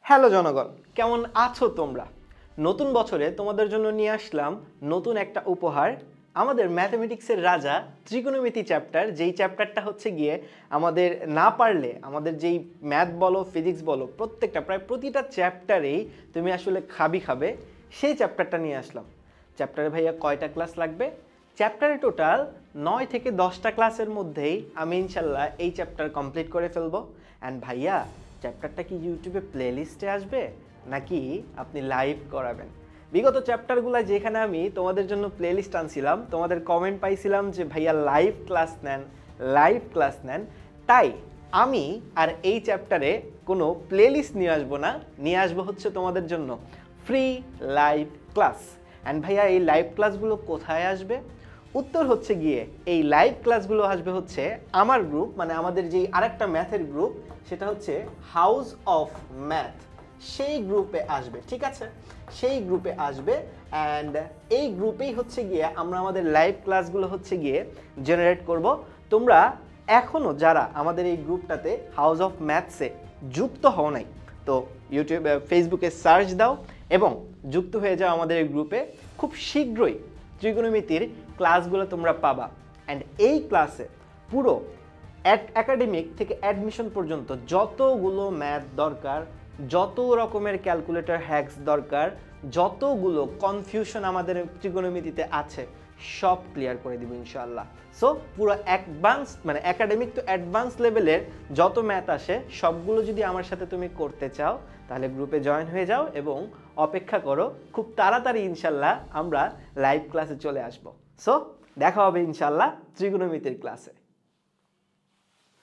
Hello জনগণ, কেমন আছো তোমরা? নতুন বছরে তোমাদের জন্য নিয়ে আসলাম নতুন একটা উপহার। আমাদের ম্যাথমেটিক্সের রাজা ত্রিকোণমিতি চ্যাপ্টার, যেই চ্যাপ্টারটা হচ্ছে গিয়ে আমাদের না পারলে আমাদের যেই ম্যাথ বলো ফিজিক্স বলো প্রত্যেকটা প্রায় প্রতিটা চ্যাপ্টারেই তুমি আসলে খাবে, সেই চ্যাপ্টারটা নিয়ে আসলাম। চ্যাপ্টারে ভাইয়া কয়টা ক্লাস লাগবে? চ্যাপ্টারে টোটাল 9 থেকে 10টা ক্লাসের মধ্যেই আমি ইনশাল্লাহ এই চ্যাপ্টার কমপ্লিট করে ফেলবো। অ্যান্ড ভাইয়া, চ্যাপ্টারটা কি ইউটিউবে প্লেলিস্টে আসবে নাকি আপনি লাইভ করাবেন? বিগত চ্যাপ্টারগুলো যেখানে আমি তোমাদের জন্য প্লেলিস্ট আনছিলাম, তোমাদের কমেন্ট পাইছিলাম যে ভাইয়া লাইভ ক্লাস নেন, তাই আমি আর এই চ্যাপ্টারে কোনো প্লেলিস্ট নিয়ে আসবো না, নিয়ে আসবো হচ্ছে তোমাদের জন্য ফ্রি লাইভ ক্লাস। অ্যান্ড ভাইয়া, এই লাইভ ক্লাসগুলো কোথায় আসবে? উত্তর হচ্ছে গিয়ে এই লাইভ ক্লাসগুলো আসবে হচ্ছে আমার গ্রুপ, মানে আমাদের যেই আরেকটা ম্যাথের গ্রুপ, সেটা হচ্ছে হাউস অফ ম্যাথ, সেই গ্রুপে আসবে। ঠিক আছে, সেই গ্রুপে আসবে। অ্যান্ড এই গ্রুপেই হচ্ছে গিয়ে আমরা আমাদের লাইভ ক্লাসগুলো হচ্ছে গিয়ে জেনারেট করব। তোমরা এখনও যারা আমাদের এই গ্রুপটাতে হাউস অফ ম্যাথসে যুক্ত হও নাই, তো ইউটিউবে ফেসবুকে সার্চ দাও এবং যুক্ত হয়ে যাও আমাদের এই গ্রুপে। খুব শীঘ্রই ত্রিকোণমিতির ক্লাসগুলো তোমরা পাবা। অ্যান্ড এই ক্লাসে পুরো একাডেমিক থেকে অ্যাডমিশন পর্যন্ত যতগুলো ম্যাথ দরকার, যত রকমের ক্যালকুলেটর হ্যাকস দরকার, যতগুলো কনফিউশন আমাদের ত্রিকোণমিতিতে আছে, সব ক্লিয়ার করে দিব ইনশাআল্লাহ। সো পুরো অ্যাডভান্স, মানে একাডেমিক টু অ্যাডভান্স লেভেলের যত ম্যাথ আসে সবগুলো যদি আমার সাথে তুমি করতে চাও, তাহলে গ্রুপে জয়েন হয়ে যাও এবং অপেক্ষা করো। খুব তাড়াতাড়ি ইনশাআল্লাহ আমরা লাইভ ক্লাসে চলে আসব। সো দেখা হবে ইনশাআল্লাহ ত্রিকোণমিতির ক্লাসে।